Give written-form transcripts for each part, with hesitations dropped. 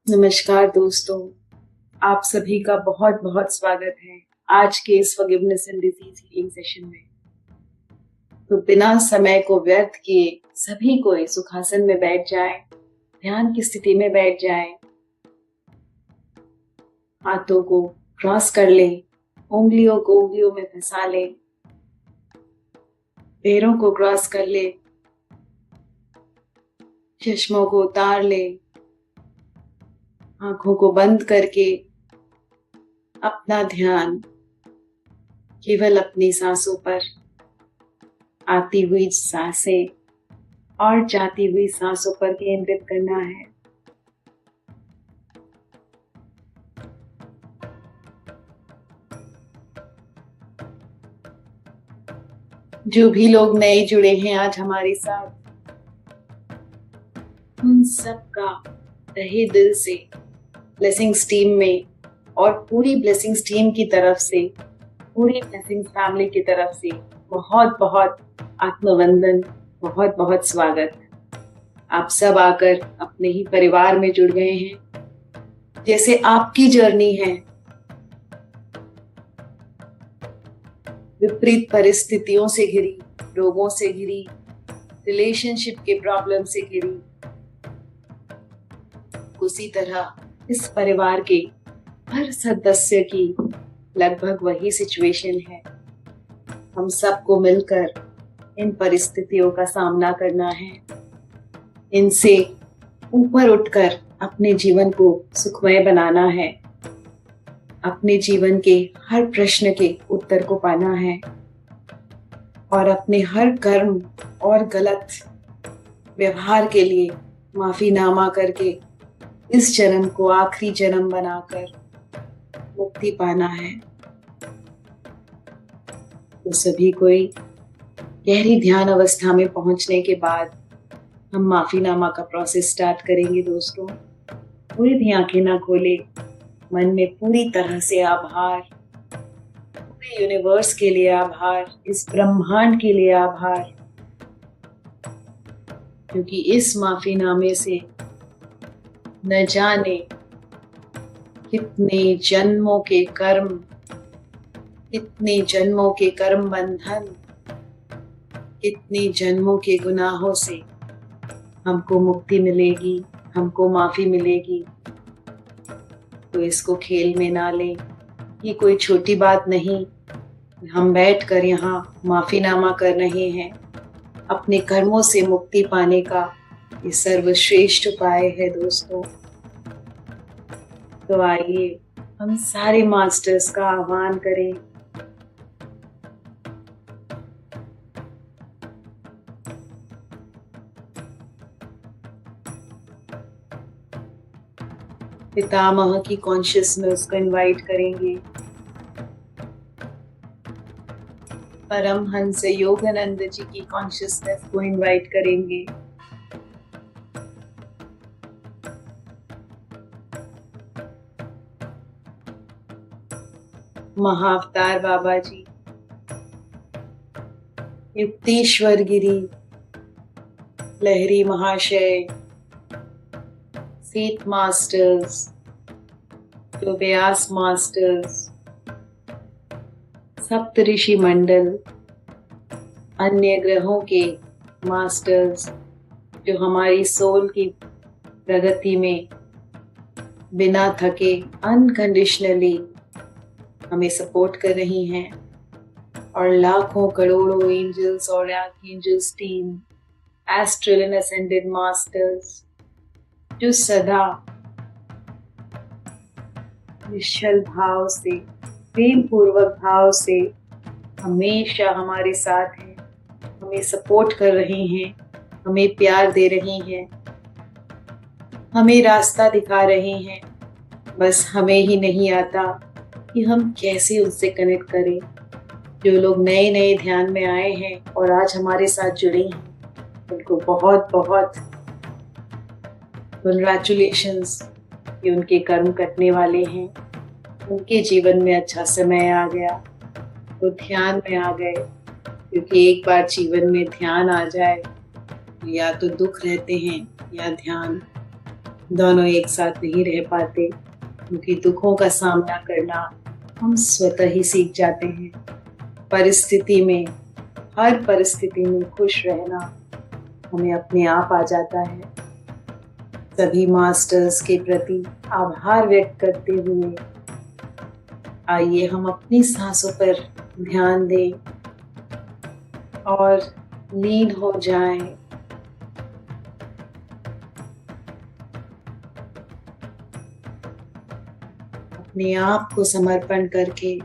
नमस्कार दोस्तों, आप सभी का बहुत बहुत स्वागत है आज के इस forgiveness and disease healing session में। तो बिना समय को व्यर्थ किए सभी कोई सुखासन में बैठ जाएं, ध्यान की स्थिति में बैठ जाएं, हाथों को क्रॉस कर लें, उंगलियों को उंगलियों में फंसा लें, पैरों को क्रॉस कर लें, चश्मों को उतार लें, आंखों को बंद करके अपना ध्यान केवल अपनी सांसों पर, आती हुई सांसें और जाती हुई सांसों पर केंद्रित करना है। जो भी लोग नए जुड़े हैं आज हमारे साथ, उन सबका तहे दिल से ब्लेसिंग्स टीम में और पूरी ब्लेसिंग्स टीम की तरफ से, पूरी ब्लेसिंग्स फैमिली की तरफ से बहुत बहुत आत्मवंदन, बहुत बहुत स्वागत। आप सब आकर अपने ही परिवार में जुड़ गए हैं। जैसे आपकी जर्नी है विपरीत परिस्थितियों से घिरी, रोगों से घिरी, रिलेशनशिप के प्रॉब्लम से घिरी, उसी तरह इस परिवार के हर सदस्य की लगभग वही सिचुएशन है। हम सबको मिलकर इन परिस्थितियों का सामना करना है, इनसे ऊपर उठकर अपने जीवन को सुखमय बनाना है, अपने जीवन के हर प्रश्न के उत्तर को पाना है और अपने हर कर्म और गलत व्यवहार के लिए माफीनामा करके इस जन्म को आखिरी जन्म बनाकर मुक्ति पाना है। तो सभी कोई गहरी ध्यान अवस्था में पहुंचने के बाद हम माफीनामा का प्रोसेस स्टार्ट करेंगे। दोस्तों, कोई भी आंखें ना खोले, मन में पूरी तरह से आभार, पूरे यूनिवर्स के लिए आभार, इस ब्रह्मांड के लिए आभार, क्योंकि इस माफीनामे से न जाने कितने जन्मों के कर्म, कितने जन्मों के कर्म बंधन, कितने जन्मों के गुनाहों से हमको मुक्ति मिलेगी, हमको माफी मिलेगी। तो इसको खेल में ना लें, ये कोई छोटी बात नहीं। हम बैठकर यहाँ माफीनामा कर रहे हैं, अपने कर्मों से मुक्ति पाने का ये सर्वश्रेष्ठ उपाय है दोस्तों। तो आइए हम सारे मास्टर्स का आह्वान करें। पितामह की कॉन्शियसनेस को इनवाइट करेंगे। परमहंस योगानंद जी की कॉन्शियसनेस को इनवाइट करेंगे। महाअवतार बाबा जी, युक्तेश्वर गिरी, लहरी महाशय, सीत मास्टर्स, व्यास मास्टर्स, सप्तऋषि मंडल, अन्य ग्रहों के मास्टर्स जो हमारी सोल की प्रगति में बिना थके अनकंडीशनली हमें सपोर्ट कर रही हैं, और लाखों करोड़ों एंजल्स और archangels team, astral and ascended masters जो सदा निश्चल भाव से, प्रेम पूर्वक भाव से हमेशा हमारे साथ हैं, हमें सपोर्ट कर रहे हैं, हमें प्यार दे रहे हैं, हमें रास्ता दिखा रहे हैं। बस हमें ही नहीं आता कि हम कैसे उनसे कनेक्ट करें। जो लोग नए नए ध्यान में आए हैं और आज हमारे साथ जुड़े हैं, उनको बहुत बहुत कंग्रेचुलेशंस कि उनके कर्म कटने वाले हैं, उनके जीवन में अच्छा समय आ गया, वो ध्यान में आ गए। क्योंकि एक बार जीवन में ध्यान आ जाए, या तो दुख रहते हैं या ध्यान। दोनों एक साथ नहीं रह पाते क्योंकि दुखों का सामना करना हम स्वतः ही सीख जाते हैं। परिस्थिति में हर परिस्थिति में खुश रहना हमें अपने आप आ जाता है। सभी मास्टर्स के प्रति आभार व्यक्त करते हुए आइए हम अपनी सांसों पर ध्यान दें और लीन हो जाएं। अपने आप को समर्पण करके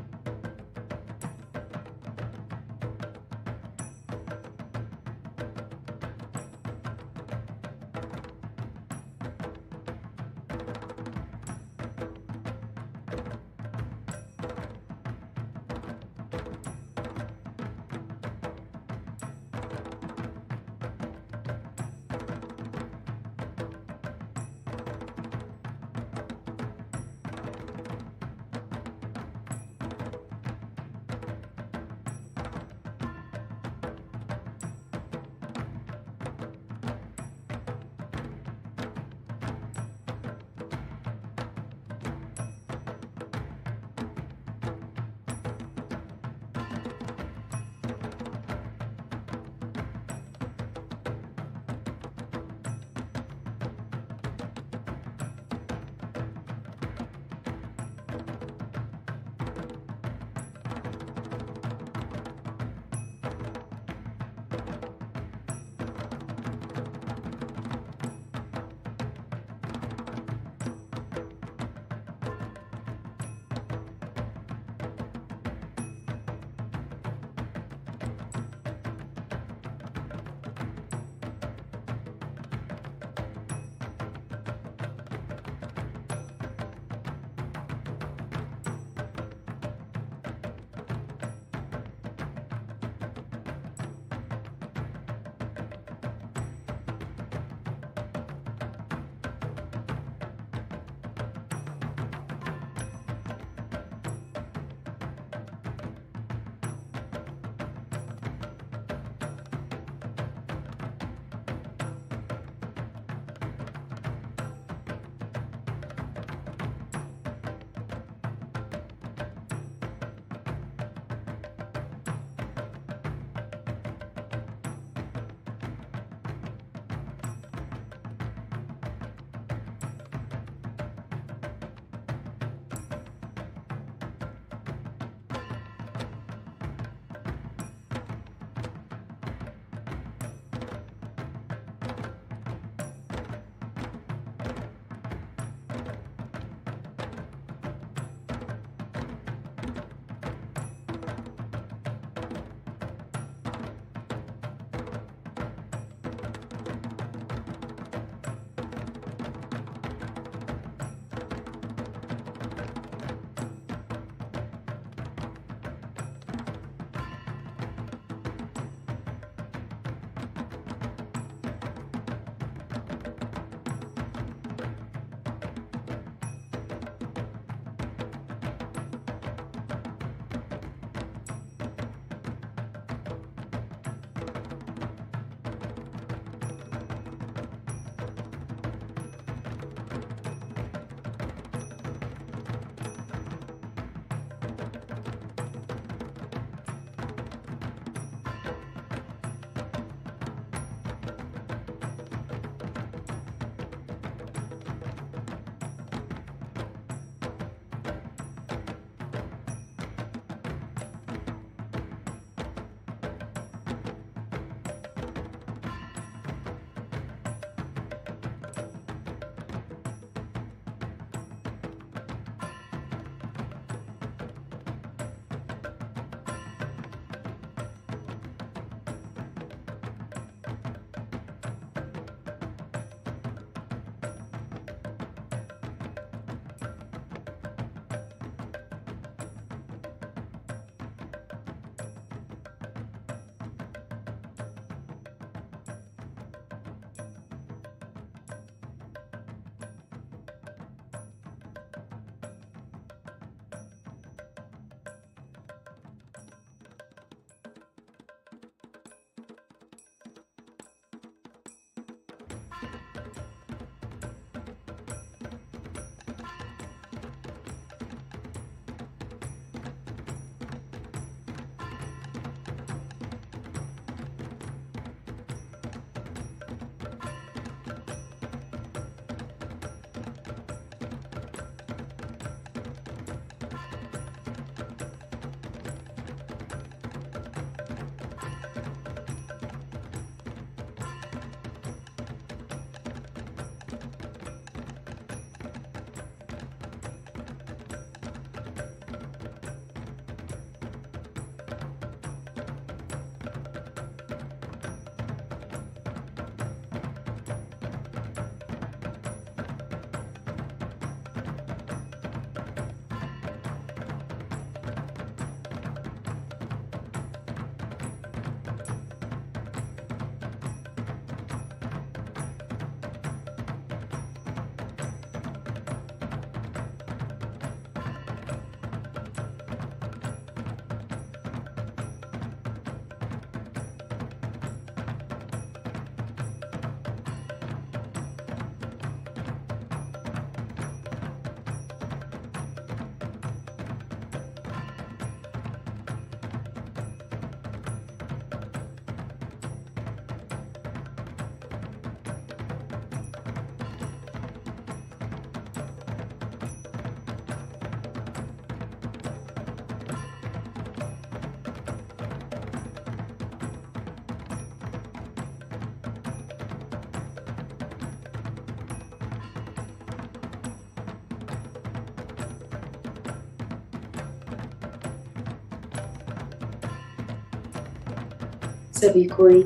सभी कोई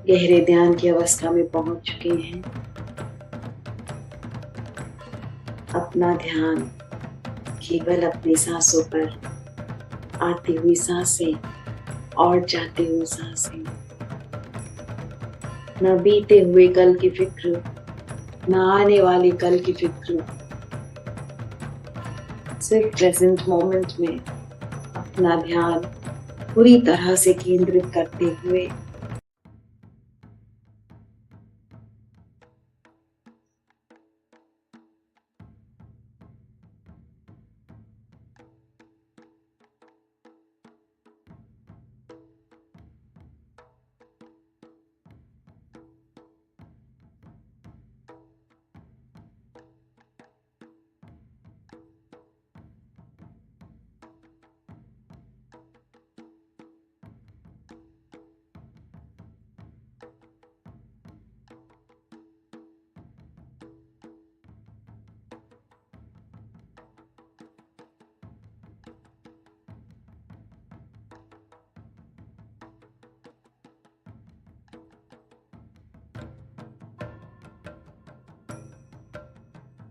गहरे ध्यान की अवस्था में पहुंच चुके हैं। अपना ध्यान केवल अपनी सांसों पर, आती हुई सांसें और जाती हुई सांसें, न बीते हुए कल की फिक्र, न आने वाले कल की फिक्र, सिर्फ प्रेजेंट मोमेंट में अपना ध्यान पूरी तरह से केंद्रित करते हुए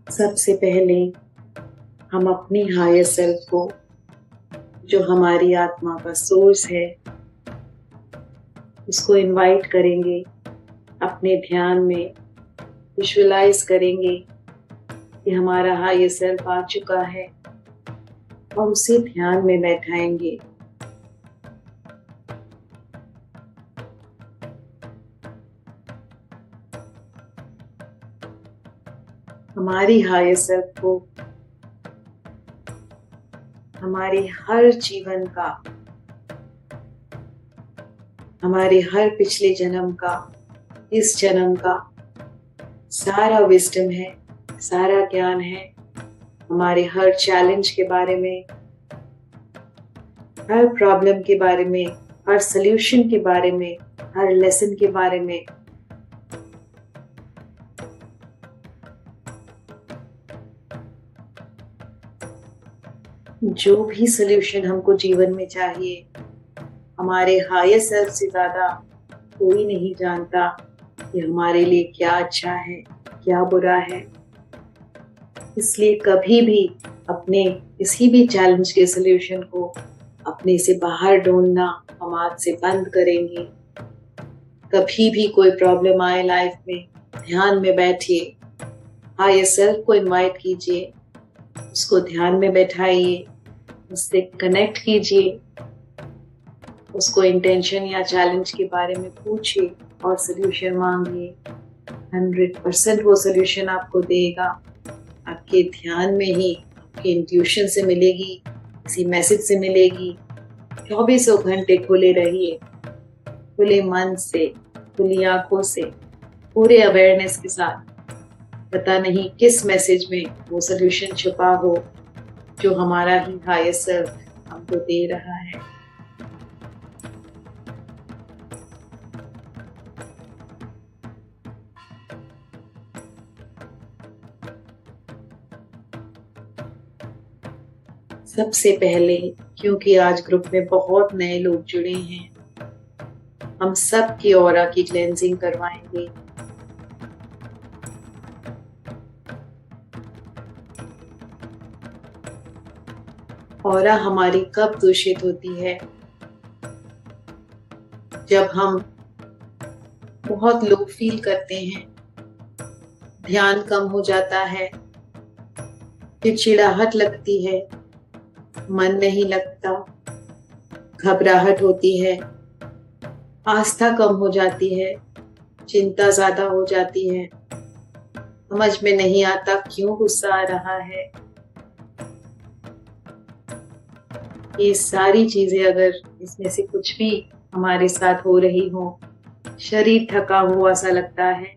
सबसे पहले हम अपनी हायर सेल्फ को, जो हमारी आत्मा का सोर्स है, उसको इनवाइट करेंगे अपने ध्यान में। विजुअलाइज करेंगे कि हमारा हायर सेल्फ आ चुका है और उसे ध्यान में बैठाएंगे। हमारी हायर सेल्फ को हमारे हर जीवन का, हमारे हर पिछले जन्म का, इस जन्म का सारा विजडम है, सारा ज्ञान है। हमारे हर चैलेंज के बारे में, हर प्रॉब्लम के बारे में, हर सल्यूशन के बारे में, हर लेसन के बारे में जो भी सल्यूशन हमको जीवन में चाहिए, हमारे हायर सेल्फ से ज्यादा कोई नहीं जानता कि हमारे लिए क्या अच्छा है, क्या बुरा है। इसलिए कभी भी अपने किसी भी चैलेंज के सल्यूशन को अपने से बाहर ढूंढना हम आज से बंद करेंगे। कभी भी कोई प्रॉब्लम आए लाइफ में, ध्यान में बैठिए, हायर सेल्फ को इनवाइट कीजिए, उसको ध्यान में बैठाइए, उससे कनेक्ट कीजिए, उसको इंटेंशन या चैलेंज के बारे में पूछिए और सल्यूशन मांगिए। 100% वो सल्यूशन आपको देगा। आपके ध्यान में ही, आपके इंट्यूशन से मिलेगी, किसी मैसेज से मिलेगी। 24 घंटे खुले रहिए, खुले मन से, खुली आंखों से, पूरे अवेयरनेस के साथ। पता नहीं किस मैसेज में वो सल्यूशन छुपा हो जो हमारा ही हायर सेल्फ हमको दे रहा है। सबसे पहले, क्योंकि आज ग्रुप में बहुत नए लोग जुड़े हैं, हम सब की ऑरा की क्लेंजिंग करवाएंगे। ऑरा हमारी कब दूषित होती है? जब हम बहुत लो फील करते हैं, ध्यान कम हो जाता है, चिड़चिड़ाहट लगती है, मन नहीं लगता, घबराहट होती है, आस्था कम हो जाती है, चिंता ज्यादा हो जाती है, समझ में नहीं आता क्यों गुस्सा आ रहा है। ये सारी चीजें अगर इसमें से कुछ भी हमारे साथ हो रही हो, शरीर थका हुआ सा लगता है,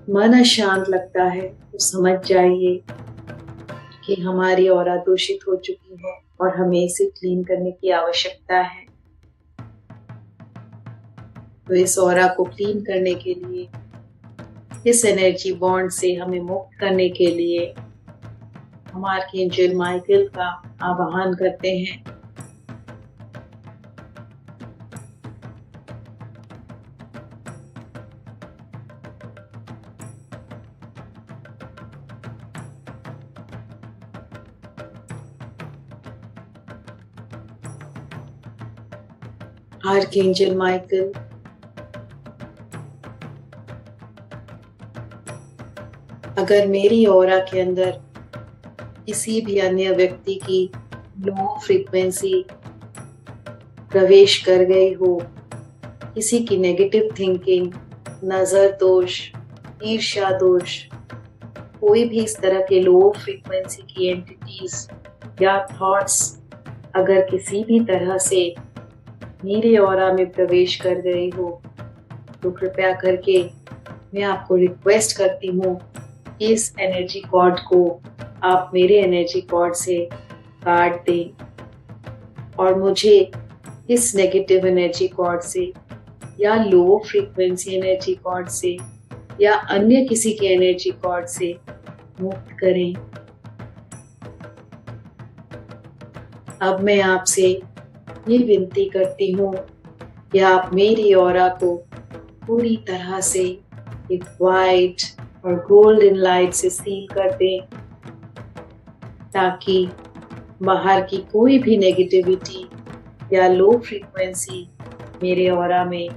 मन अशांत लगता है, तो समझ जाइए कि हमारी ऑरा दूषित हो चुकी है और हमें इसे क्लीन करने की आवश्यकता है। तो इस ऑरा को क्लीन करने के लिए, इस एनर्जी बॉन्ड से हमें मुक्त करने के लिए हम आर्कएंजल माइकल का आवाहन करते हैं। आर्कएंजल माइकल, अगर मेरी ऑरा के अंदर किसी भी अन्य व्यक्ति की लो फ्रीक्वेंसी प्रवेश कर गई हो, किसी की नेगेटिव थिंकिंग, नजर दोष, ईर्ष्या दोष, कोई भी इस तरह के लो फ्रीक्वेंसी की एंटिटीज या थॉट्स अगर किसी भी तरह से मेरे ऑरा में प्रवेश कर गई हो, तो कृपया करके मैं आपको रिक्वेस्ट करती हूँ कि इस एनर्जी कॉर्ड को आप मेरे एनर्जी कॉर्ड से काट दें और मुझे इस नेगेटिव एनर्जी कॉर्ड से या लो फ्रीक्वेंसी एनर्जी कॉर्ड से या अन्य किसी के एनर्जी कॉर्ड से मुक्त करें। अब मैं आपसे ये विनती करती हूँ कि आप मेरी ऑरा को पूरी तरह से एक वाइट और गोल्डन लाइट से सील कर दें, ताकि बाहर की कोई भी नेगेटिविटी या लो फ्रीक्वेंसी मेरे ऑरा में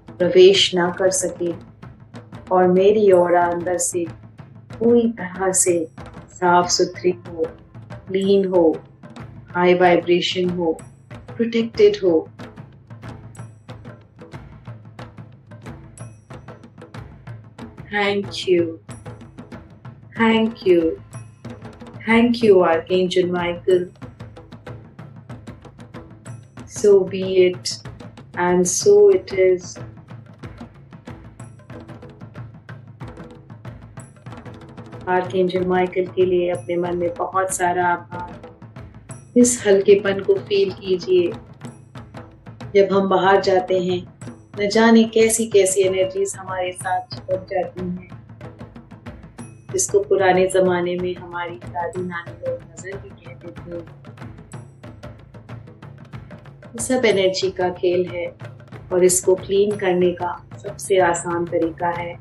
प्रवेश ना कर सके और मेरी ऑरा अंदर से पूरी तरह से साफ सुथरी हो, क्लीन हो, हाई वाइब्रेशन हो, प्रोटेक्टेड हो। Thank you, thank you, thank you archangel Michael. So be it and so it is. Archangel Michael के लिए अपने मन में बहुत सारा आभार। इस हल्केपन को फील कीजिए। जब हम बाहर जाते हैं, न जाने कैसी कैसी एनर्जीज हमारे साथ चिपक जाती हैं, जिसको पुराने जमाने में हमारी दादी नानी लोग नजर भी कहते थे। सब एनर्जी का खेल है और इसको क्लीन करने का सबसे आसान तरीका है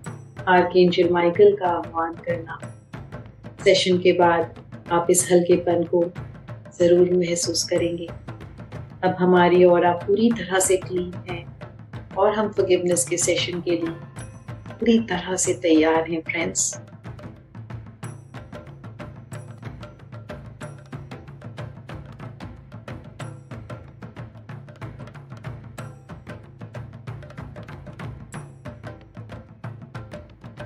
आर्कएंजल माइकल का आह्वान करना। सेशन के बाद आप इस हल्केपन को जरूर महसूस करेंगे। अब हमारी ऑरा पूरी तरह से क्लीन है और हम फॉरगिवनेस के सेशन के लिए पूरी तरह से तैयार हैं फ्रेंड्स।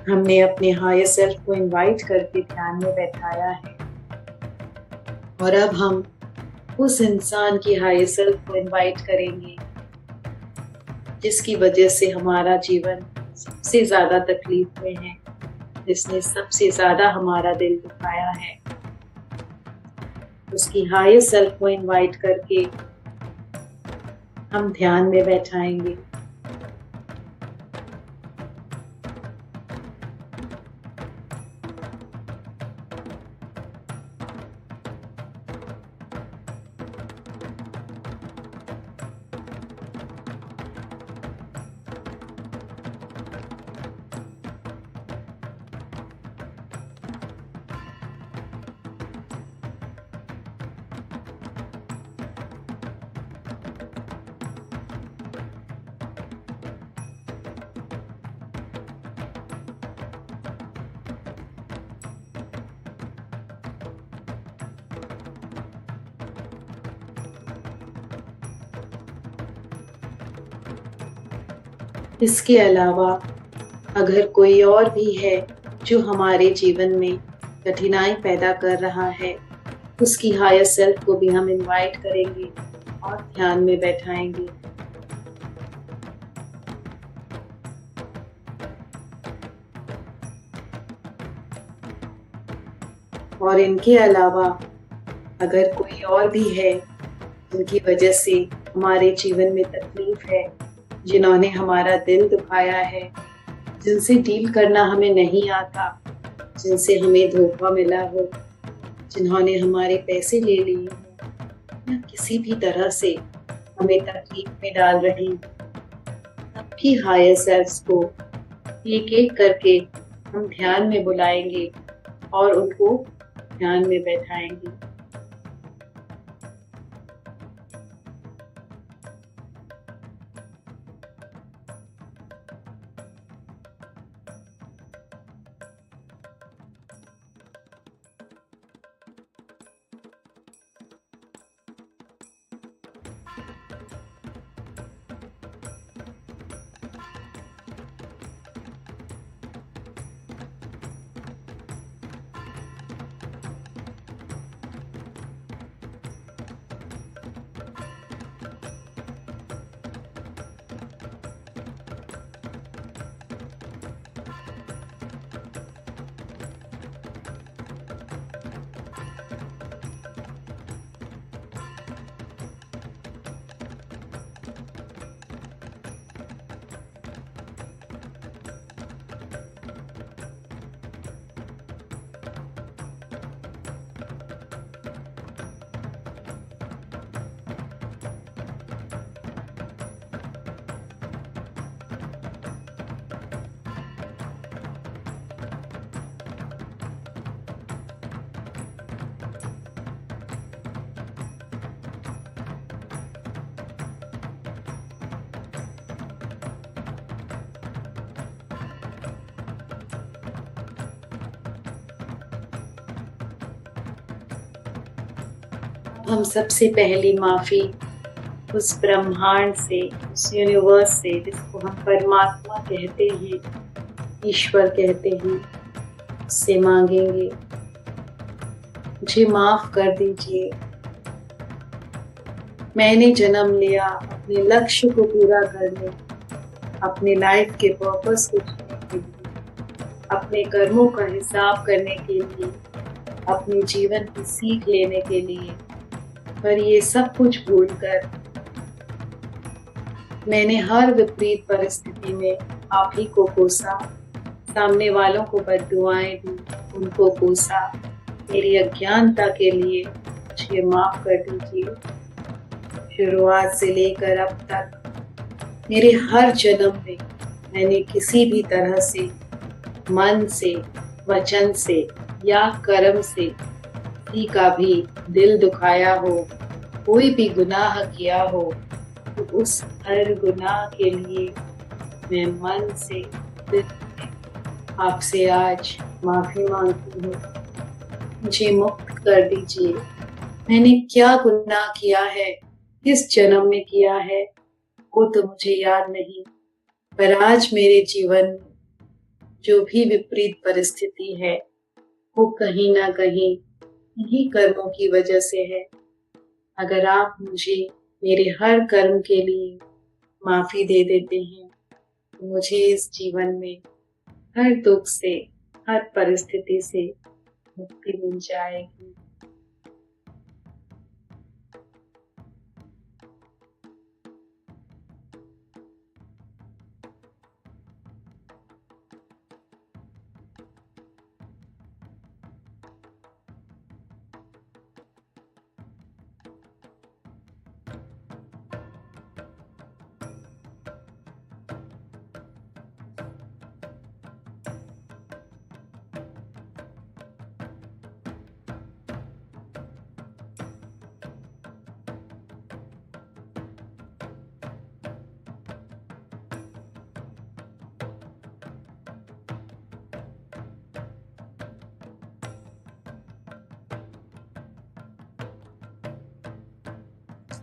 हमने अपने हायर सेल्फ को इनवाइट करके ध्यान में बैठाया है और अब हम उस इंसान की हायर सेल्फ को इनवाइट करेंगे जिसकी वजह से हमारा जीवन सबसे ज्यादा तकलीफ में है, जिसने सबसे ज्यादा हमारा दिल दुखाया है। उसकी हायर सेल्फ को इनवाइट करके हम ध्यान में बैठाएंगे। इसके अलावा अगर कोई और भी है जो हमारे जीवन में कठिनाई पैदा कर रहा है, उसकी हायर सेल्फ को भी हम इनवाइट करेंगे और ध्यान में बैठाएंगे। और इनके अलावा अगर कोई और भी है जिनकी वजह से हमारे जीवन में तकलीफ है, जिन्होंने हमारा दिल दुखाया है, जिनसे डील करना हमें नहीं आता, जिनसे हमें धोखा मिला हो, जिन्होंने हमारे पैसे ले लिए हो या किसी भी तरह से हमें तकलीफ में डाल रही, सबकी हायर सेल्फ्स को एक एक करके हम ध्यान में बुलाएंगे और उनको ध्यान में बैठाएंगे। अब हम सबसे पहली माफी उस ब्रह्मांड से, उस यूनिवर्स से जिसको हम परमात्मा कहते हैं, ईश्वर कहते हैं, उससे मांगेंगे। मुझे माफ कर दीजिए, मैंने जन्म लिया अपने लक्ष्य को पूरा करने, अपने लाइफ के पर्पस को जीने के लिए, अपने कर्मों का हिसाब करने के लिए, अपने जीवन की सीख लेने के लिए। पर ये सब कुछ भूलकर मैंने हर विपरीत परिस्थिति में आप ही को कोसा, सामने वालों को बद्दुआएं दी, उनको कोसा। मेरी अज्ञानता के लिए मुझे माफ कर दीजिए। शुरुआत से लेकर अब तक मेरे हर जन्म में मैंने किसी भी तरह से, मन से, वचन से या कर्म से किसी का भी दिल दुखाया हो, कोई भी गुनाह किया हो, तो उस हर गुनाह के लिए मैं मन से, दिल से आपसे आज माफी मांगती हूँ। मुझे मुक्त कर दीजिए। मैंने क्या गुनाह किया है, किस जन्म में किया है, वो तो मुझे याद नहीं, पर आज मेरे जीवन में जो भी विपरीत परिस्थिति है वो कहीं ना कहीं इन्हीं कर्मों की वजह से है। अगर आप मुझे मेरे हर कर्म के लिए माफी दे देते हैं तो मुझे इस जीवन में हर दुख से, हर परिस्थिति से मुक्ति मिल जाएगी।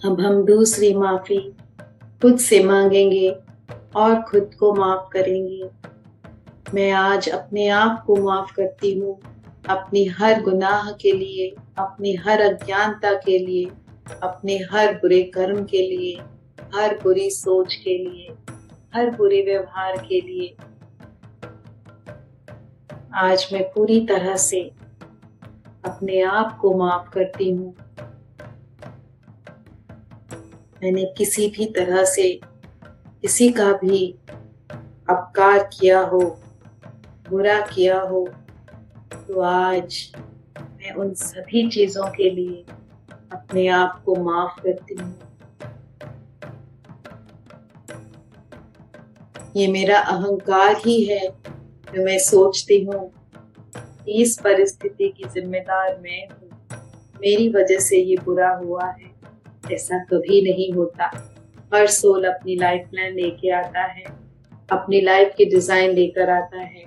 अब हम दूसरी माफी खुद से मांगेंगे और खुद को माफ करेंगे। मैं आज अपने आप को माफ करती हूँ, अपनी हर गुनाह के लिए, अपनी हर अज्ञानता के लिए, अपने हर बुरे कर्म के लिए, हर बुरी सोच के लिए, हर बुरे व्यवहार के लिए। आज मैं पूरी तरह से अपने आप को माफ करती हूँ। मैंने किसी भी तरह से किसी का भी अपकार किया हो, बुरा किया हो, तो आज मैं उन सभी चीजों के लिए अपने आप को माफ करती हूँ। ये मेरा अहंकार ही है जो मैं सोचती हूँ कि इस परिस्थिति की जिम्मेदार मैं हूँ, मेरी वजह से ये बुरा हुआ है। ऐसा कभी नहीं होता। हर सोल अपनी लाइफ प्लान लेके आता है, अपनी लाइफ की डिजाइन लेकर आता है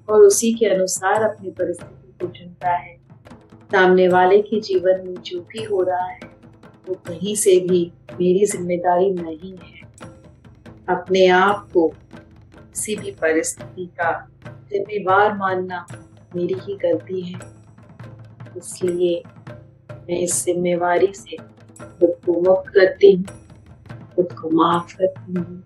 और उसी के अनुसार अपनी परिस्थिति को चुनता है। सामने वाले के जीवन में जो भी हो रहा है वो कहीं से भी मेरी जिम्मेदारी नहीं है। अपने आप को किसी भी परिस्थिति का जिम्मेवार मानना मेरी ही गलती है, इसलिए मैं इस जिम्मेवारी से खुद को मुक्त करती हूँ, खुद को माफ करती हूँ।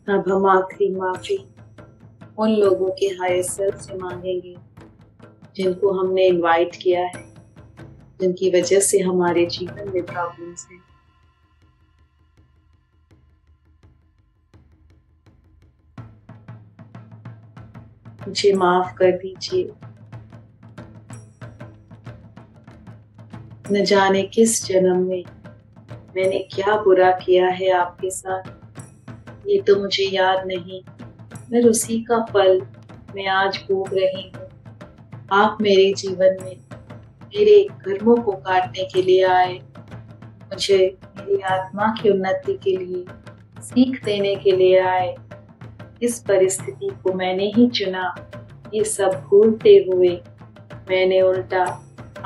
अब हम आखिरी माफी उन लोगों के हायर सेल्फ से मांगेंगे जिनको हमने इनवाइट किया है, जिनकी वजह से हमारे जीवन में प्रॉब्लम्स हैं। मुझे माफ कर दीजिए। न जाने किस जन्म में मैंने क्या बुरा किया है आपके साथ, ये तो मुझे याद नहीं, मगर उसी का फल मैं आज भोग रही हूँ। आप मेरे जीवन में मेरे कर्मों को काटने के लिए आए, मुझे मेरी आत्मा की उन्नति के लिए सीख देने के लिए आए। इस परिस्थिति को मैंने ही चुना। ये सब भूलते हुए मैंने उल्टा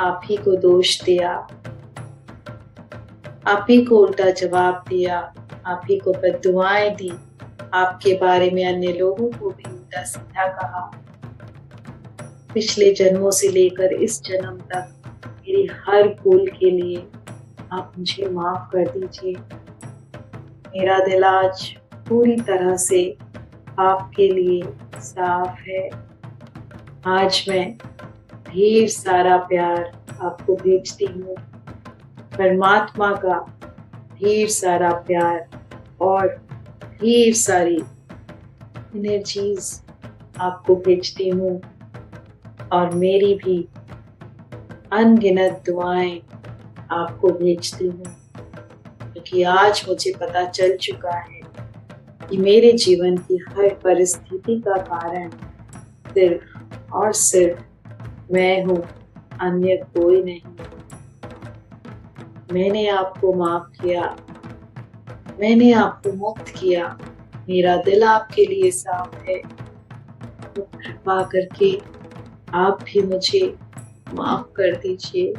आप ही को दोष दिया, आप ही को उल्टा जवाब दिया, आप ही को बद्दुआएं दी, आपके बारे में अन्य लोगों को भी उल्टा सीधा कहा। पिछले जन्मों से लेकर इस जन्म तक मेरी हर भूल के लिए आप मुझे माफ कर दीजिए। मेरा दिल आज पूरी तरह से आपके लिए साफ है। आज मैं ढेर सारा प्यार आपको भेजती हूँ, परमात्मा का ढेर सारा प्यार और ढेर सारी एनर्जीज आपको भेजती हूँ, और मेरी भी अनगिनत दुआएं आपको भेजती हूँ, क्योंकि आज मुझे पता चल चुका है कि मेरे जीवन की हर परिस्थिति का कारण सिर्फ और सिर्फ मैं हूँ, अन्य कोई नहीं। मैंने आपको माफ किया, मैंने आपको मुक्त किया, मेरा दिल आपके लिए साफ है। तो कृपा करके आप भी मुझे माफ कर दीजिए।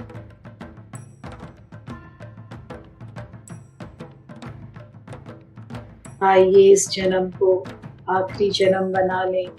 आइए इस जन्म को आखिरी जन्म बना लें।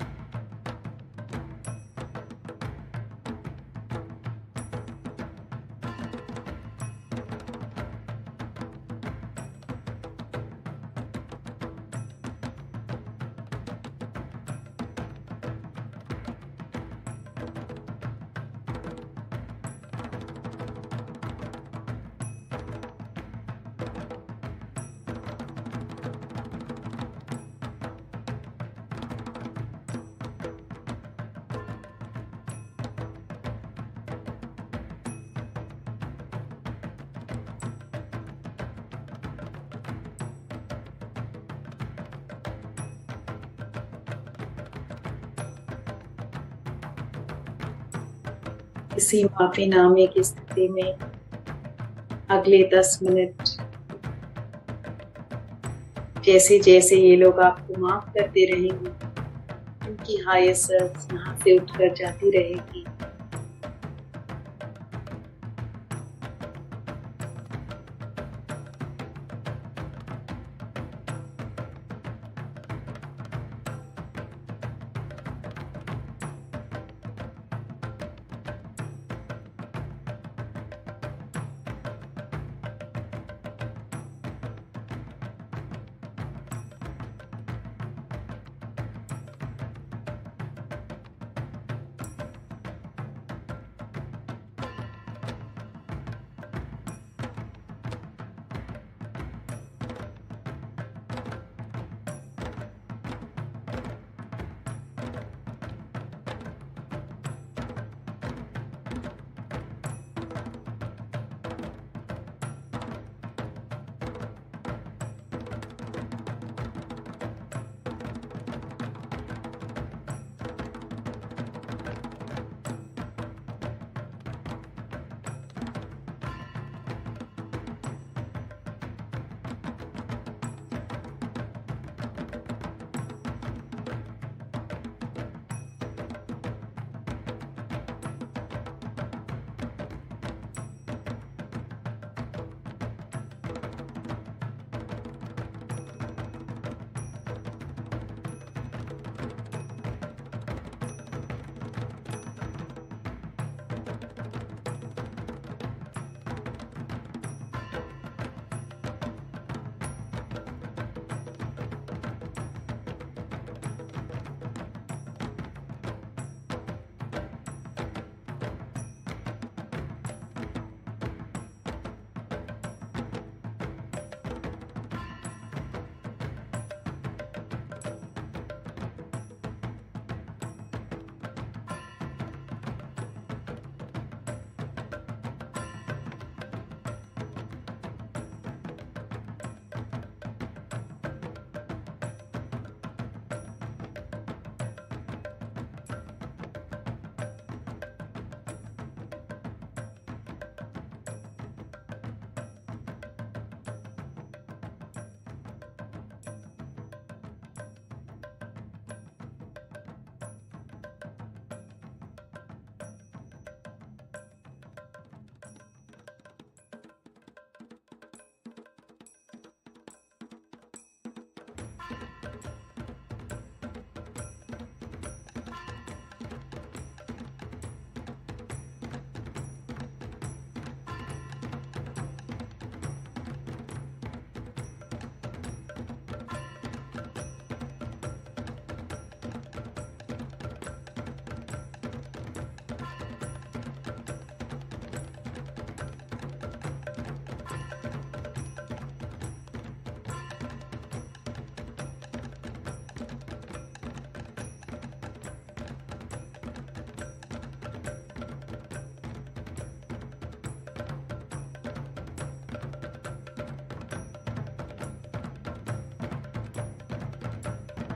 इसी माफीनामे की स्थिति में अगले 10 मिनट जैसे जैसे ये लोग आपको माफ करते रहेंगे, उनकी हायर सेल्फ यहाँ से उठकर जाती रहेगी।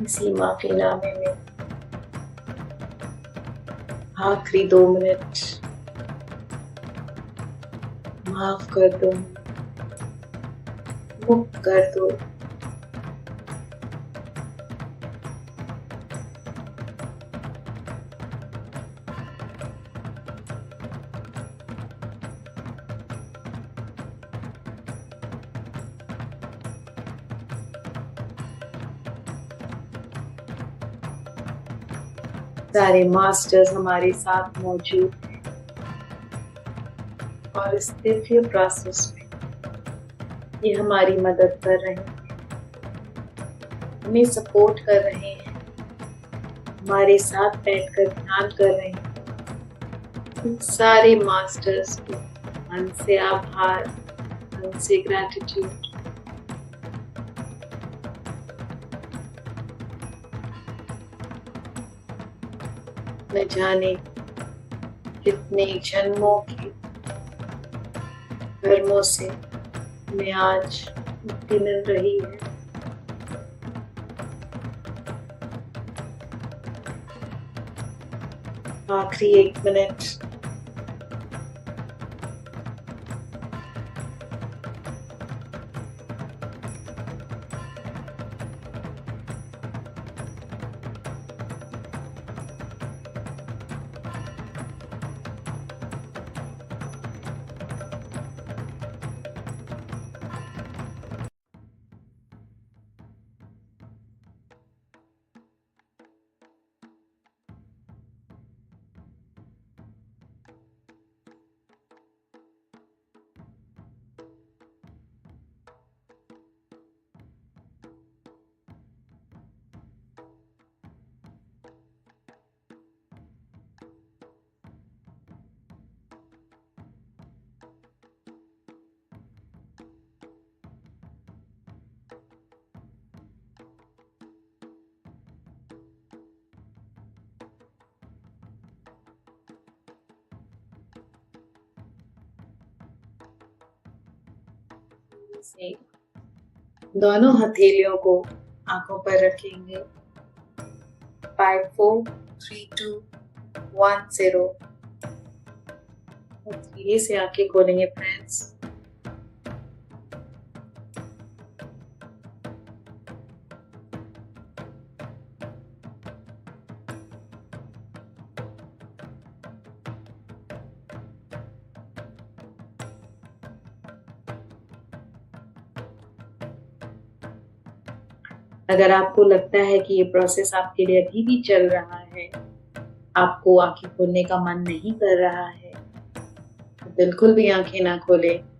इसी माफीनामे में आखिरी 2 मिनट माफ कर दो, मुक्त कर दो। सारे मास्टर्स हमारे साथ मौजूद हैं और इस दिव्य प्रोसेस में ये हमारी मदद कर रहे हैं, हमें सपोर्ट कर रहे हैं, हमारे साथ बैठकर ध्यान कर रहे हैं। इन सारे मास्टर्स को मन से आभार, मन से ग्रैटिट्यूड। न जाने कितने जन्मों के कर्मों से हमें आज मुक्ति मिल रही है। आखिरी 1 मिनट से दोनों हथेलियों को आंखों पर रखेंगे। 5 4 3 2 1 0। धीरे से आंखें खोलेंगे फ्रेंड्स। अगर आपको लगता है कि ये प्रोसेस आपके लिए अभी भी चल रहा है, आपको आंखें खोलने का मन नहीं कर रहा है, तो बिल्कुल भी आंखें ना खोलें।